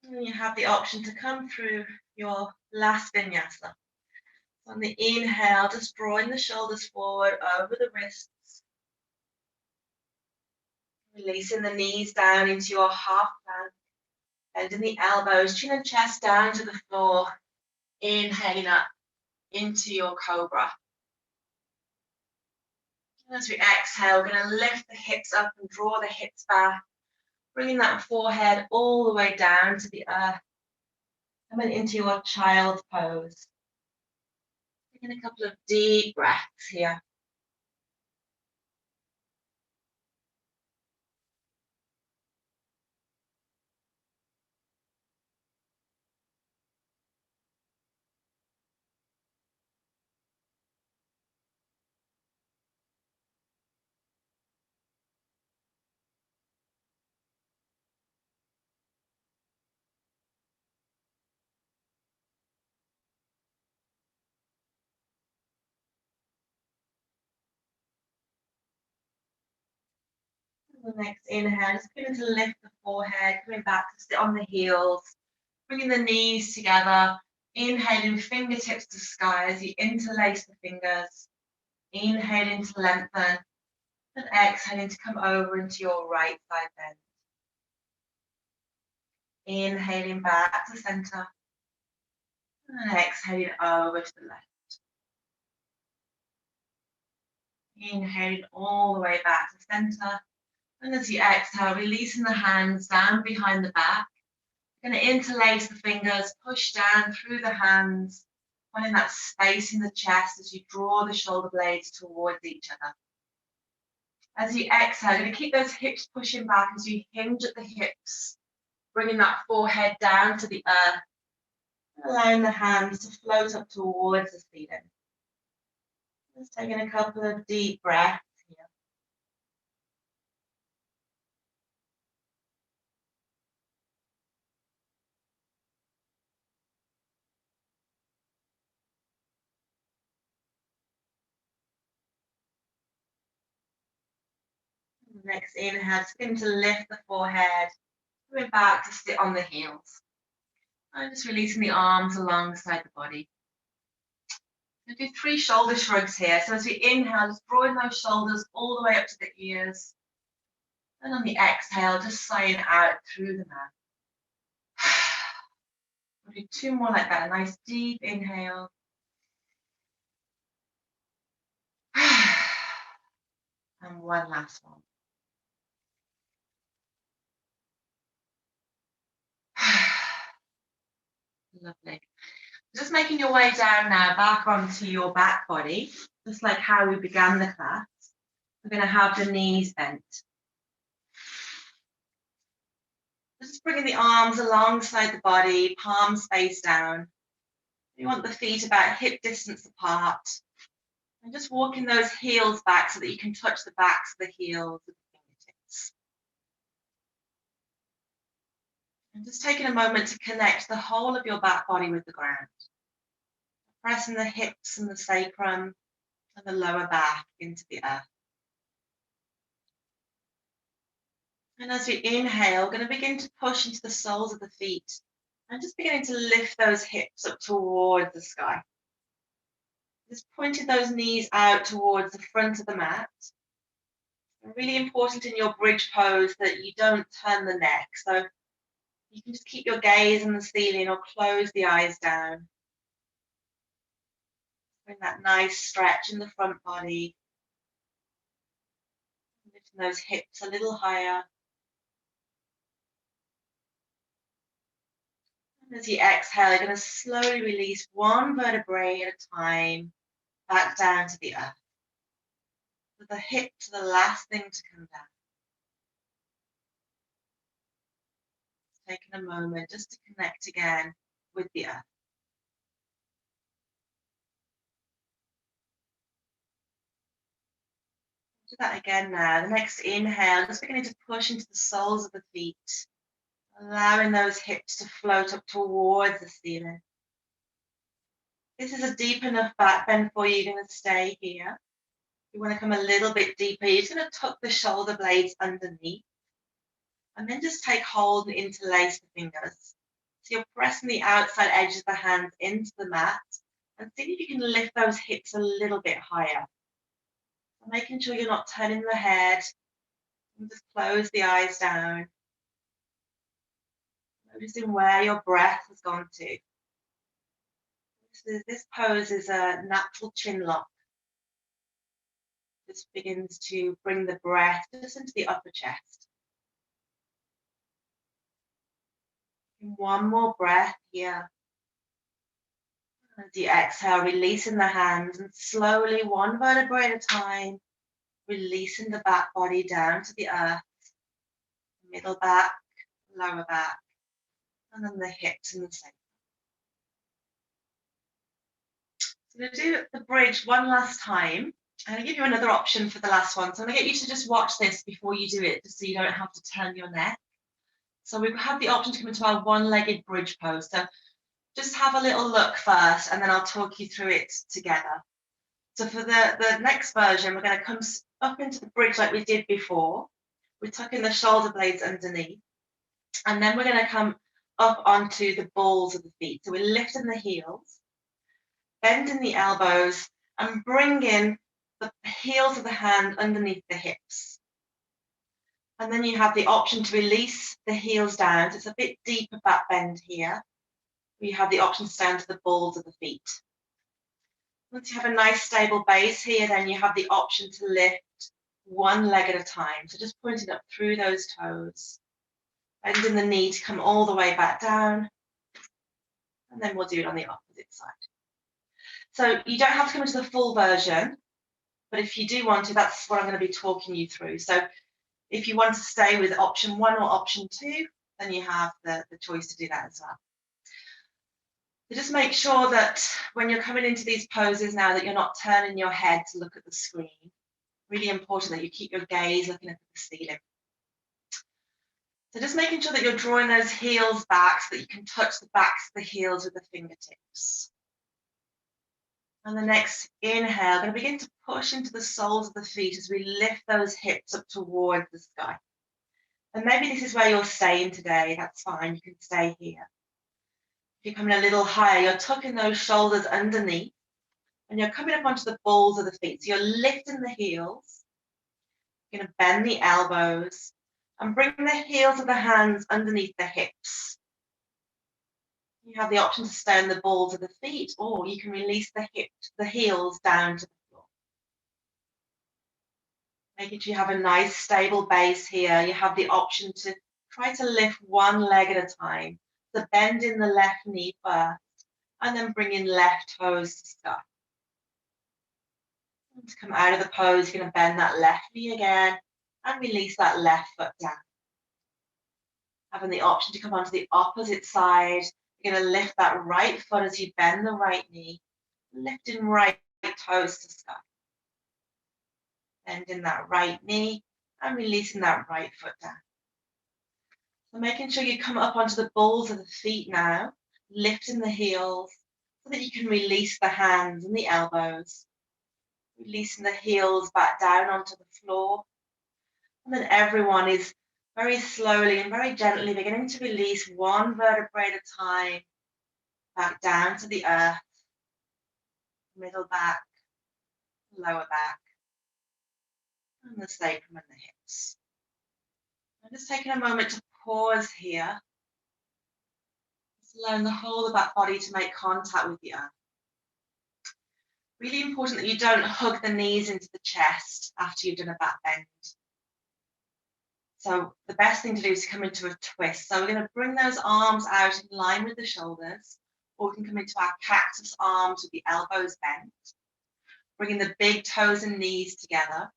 And you have the option to come through your last vinyasa. On the inhale, just drawing the shoulders forward over the wrists. Releasing the knees down into your half plank. Bending the elbows, chin and chest down to the floor. Inhaling up into your cobra. And as we exhale, we're going to lift the hips up and draw the hips back. Bringing that forehead all the way down to the earth. Coming into your child's pose. Taking a couple of deep breaths here. The next inhale, just begin to lift the forehead, coming back to sit on the heels, bringing the knees together, inhaling fingertips to sky as you interlace the fingers, inhaling to lengthen, and exhaling to come over into your right side bend. Inhaling back to center, and exhaling over to the left. Inhaling all the way back to center. And as you exhale, releasing the hands down behind the back. You're going to interlace the fingers, push down through the hands, finding that space in the chest as you draw the shoulder blades towards each other. As you exhale, you're going to keep those hips pushing back as you hinge at the hips, bringing that forehead down to the earth, allowing the hands to float up towards the ceiling. Just taking a couple of deep breaths here. Next inhale, just begin to lift the forehead, coming back to sit on the heels. And just releasing the arms alongside the body. We'll do 3 shoulder shrugs here. So as we inhale, just drawing those shoulders all the way up to the ears. And on the exhale, just sighing out through the mouth. We'll do 2 more like that. A nice deep inhale. And one last one. Lovely. Just making your way down now, back onto your back body, just like how we began the class. We're going to have the knees bent. Just bringing the arms alongside the body, palms face down. You want the feet about hip distance apart. And just walking those heels back so that you can touch the backs of the heels with the fingertips. And just taking a moment to connect the whole of your back body with the ground. Pressing the hips and the sacrum and the lower back into the earth. And as we inhale, we're going to begin to push into the soles of the feet and just beginning to lift those hips up towards the sky. Just pointing those knees out towards the front of the mat. Really important in your bridge pose that you don't turn the neck. So you can just keep your gaze on the ceiling or close the eyes down. Bring that nice stretch in the front body. Lifting those hips a little higher. And as you exhale, you're going to slowly release one vertebrae at a time back down to the earth. With the hips the last thing to come down. Taking a moment just to connect again with the earth. Do that again now. The next inhale, just beginning to push into the soles of the feet, allowing those hips to float up towards the ceiling. This is a deep enough back bend for you. You're going to stay here. You want to come a little bit deeper. You're just going to tuck the shoulder blades underneath. And then just take hold and interlace the fingers. So you're pressing the outside edges of the hands into the mat. And see if you can lift those hips a little bit higher. So making sure you're not turning the head. And just close the eyes down. Noticing where your breath has gone to. This pose is a natural chin lock. This begins to bring the breath just into the upper chest. One more breath here. As you exhale, releasing the hands and slowly, one vertebrae at a time, releasing the back body down to the earth, middle back, lower back, and then the hips and the sacrum. So we're going to do the bridge one last time. I'm going to give you another option for the last one. So I'm going to get you to just watch this before you do it, just so you don't have to turn your neck. So we have the option to come into our one-legged bridge pose. So just have a little look first, and then I'll talk you through it together. So for the next version, we're going to come up into the bridge like we did before. We're tucking the shoulder blades underneath. And then we're going to come up onto the balls of the feet. So we're lifting the heels, bending the elbows, and bringing the heels of the hand underneath the hips. And then you have the option to release the heels down. So it's a bit deeper back bend here. You have the option to stand to the balls of the feet. Once you have a nice stable base here, then you have the option to lift one leg at a time. So just pointing up through those toes, bending the knee to come all the way back down. And then we'll do it on the opposite side. So you don't have to come into the full version, but if you do want to, that's what I'm going to be talking you through. So if you want to stay with option 1 or option 2, then you have the choice to do that as well. So just make sure that when you're coming into these poses now that you're not turning your head to look at the screen. Really important that you keep your gaze looking at the ceiling. So just making sure that you're drawing those heels back so that you can touch the backs of the heels with the fingertips. And the next inhale, going to begin to push into the soles of the feet as we lift those hips up towards the sky. And maybe this is where you're staying today. That's fine. You can stay here. If you're coming a little higher, you're tucking those shoulders underneath and you're coming up onto the balls of the feet. So you're lifting the heels. You're going to bend the elbows and bring the heels of the hands underneath the hips. You have the option to stay on the balls of the feet, or you can release the heels down to the floor. Making sure you have a nice stable base here. You have the option to try to lift one leg at a time. So bend in the left knee first, and then bring in left toes to sky. And to come out of the pose, you're going to bend that left knee again, and release that left foot down. Having the option to come onto the opposite side. You're going to lift that right foot as you bend the right knee, lifting right toes to sky. Bending that right knee and releasing that right foot down. So making sure you come up onto the balls of the feet now, lifting the heels so that you can release the hands and the elbows, releasing the heels back down onto the floor. And then everyone is very slowly and very gently beginning to release one vertebrae at a time, back down to the earth, middle back, lower back, and the sacrum and the hips. I'm just taking a moment to pause here. Just allowing the whole of that body to make contact with the earth. Really important that you don't hug the knees into the chest after you've done a back bend. So the best thing to do is to come into a twist. So we're going to bring those arms out in line with the shoulders, or we can come into our cactus arms with the elbows bent. Bringing the big toes and knees together.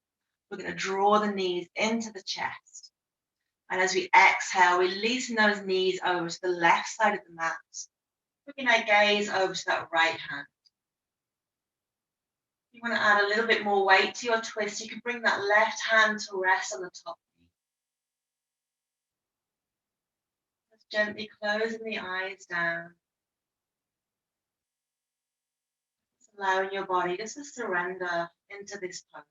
We're going to draw the knees into the chest. And as we exhale, releasing those knees over to the left side of the mat. Bringing our gaze over to that right hand. If you want to add a little bit more weight to your twist, you can bring that left hand to rest on the top knee. Just gently closing the eyes down. Just allowing your body just to surrender into this pose.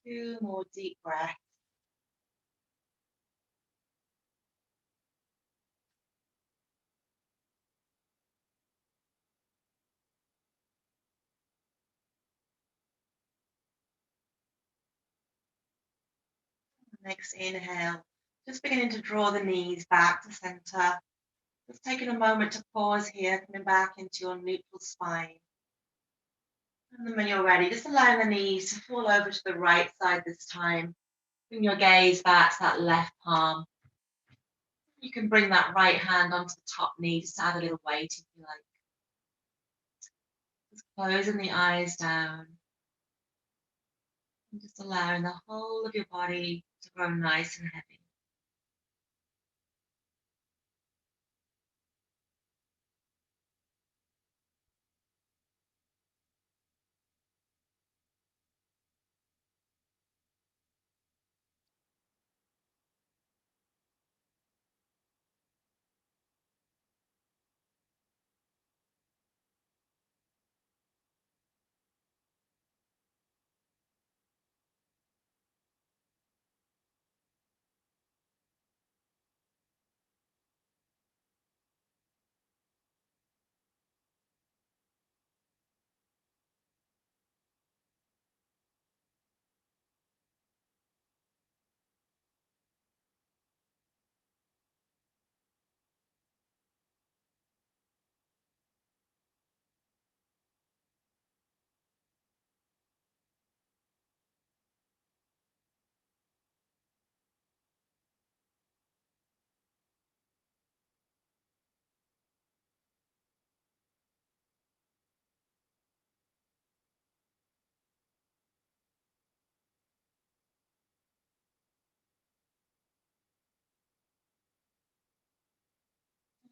Two more deep breaths. Next inhale, just beginning to draw the knees back to center. Just taking a moment to pause here, coming back into your neutral spine. And then when you're ready, just allowing the knees to fall over to the right side this time. Bring your gaze back to that left palm. You can bring that right hand onto the top knee, just to add a little weight if you like. Just closing the eyes down. And just allowing the whole of your body to grow nice and heavy.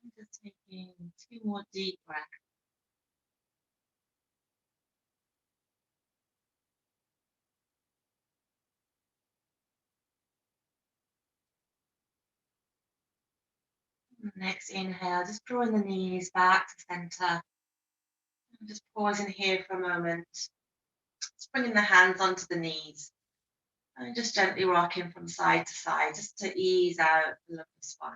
And just taking 2 more deep breaths. Next inhale, just drawing the knees back to center. And just pausing here for a moment. Just bringing the hands onto the knees. And just gently rocking from side to side, just to ease out the lumbar spine.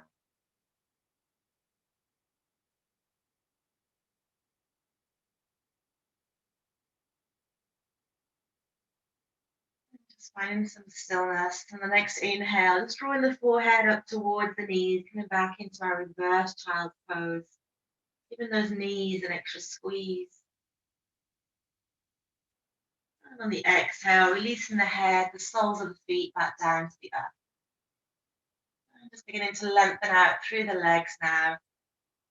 Just finding some stillness. And the next inhale, just drawing the forehead up towards the knees, coming back into our reverse child's pose. Giving those knees an extra squeeze. And on the exhale, releasing the head, the soles of the feet back down to the earth. And just beginning to lengthen out through the legs now.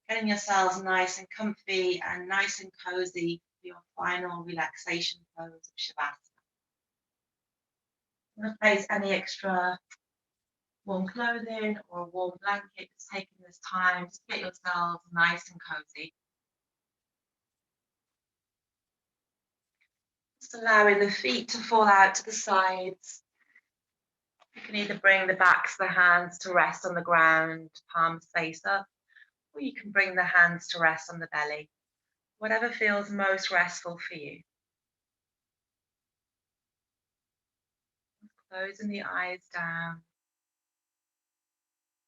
Getting yourselves nice and comfy and nice and cozy for your final relaxation pose of Shavasana. I'm going to place any extra warm clothing or a warm blanket, just taking this time to get yourselves nice and cozy. Just allowing the feet to fall out to the sides. You can either bring the backs of the hands to rest on the ground, palms face up, or you can bring the hands to rest on the belly, whatever feels most restful for you. Closing the eyes down.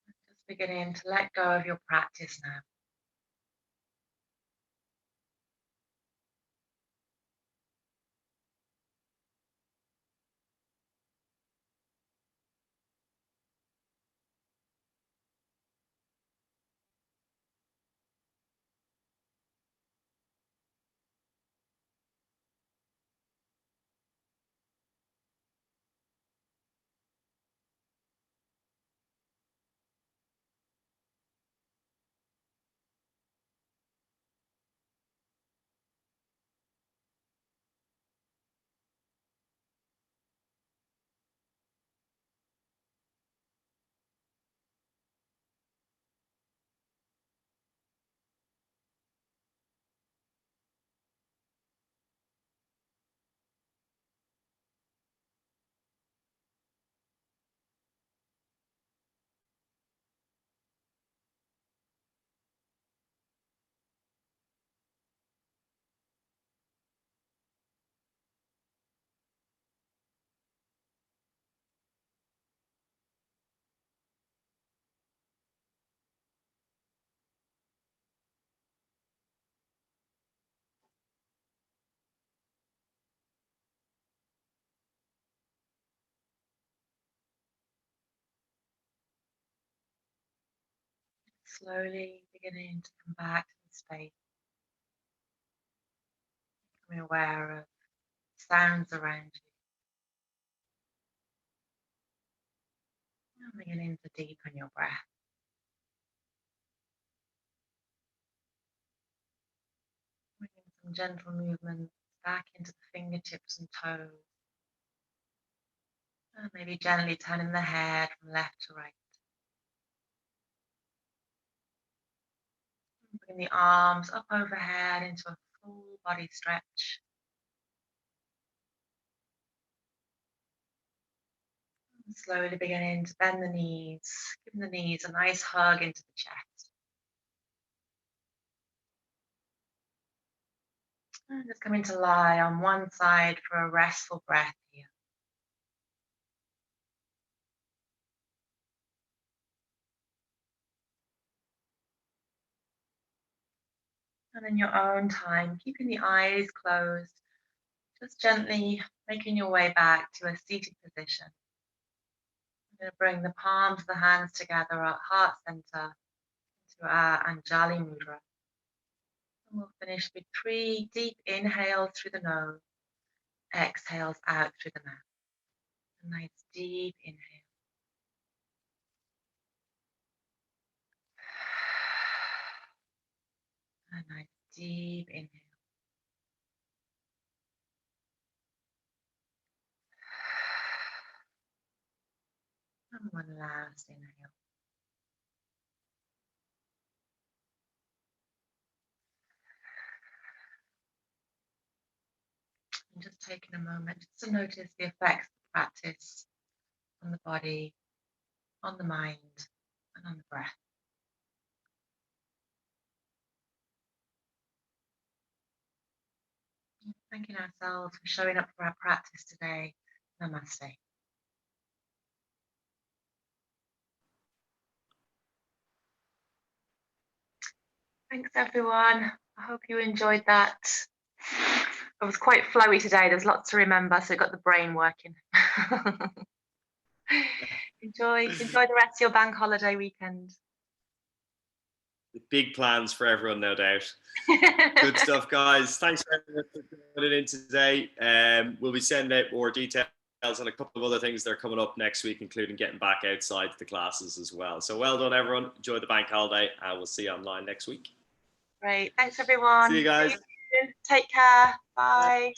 Just beginning to let go of your practice now. Slowly beginning to come back to the space, becoming aware of sounds around you, and beginning to deepen your breath. Bringing some gentle movements back into the fingertips and toes. And maybe gently turning the head from left to right. Bring the arms up overhead into a full body stretch. And slowly beginning to bend the knees, giving the knees a nice hug into the chest. And just coming to lie on one side for a restful breath here. And in your own time, keeping the eyes closed, just gently making your way back to a seated position. I'm going to bring the palms of the hands together at heart center to our Anjali Mudra. And we'll finish with 3 deep inhales through the nose, exhales out through the mouth. A nice deep inhale. A nice deep inhale. And one last inhale. And just taking a moment just to notice the effects of practice on the body, on the mind, and on the breath. Thanking ourselves for showing up for our practice today. Namaste. Thanks everyone. I hope you enjoyed that. It was quite flowy today. There's lots to remember, so got the brain working. enjoy the rest of your bank holiday weekend. Big plans for everyone, no doubt. Good stuff, guys. Thanks very much for joining in today. We'll be sending out more details on a couple of other things that are coming up next week, including getting back outside to the classes as well. So well done, everyone. Enjoy the bank holiday, and we'll see you online next week. Great. Thanks, everyone. See you guys. Take care. Bye.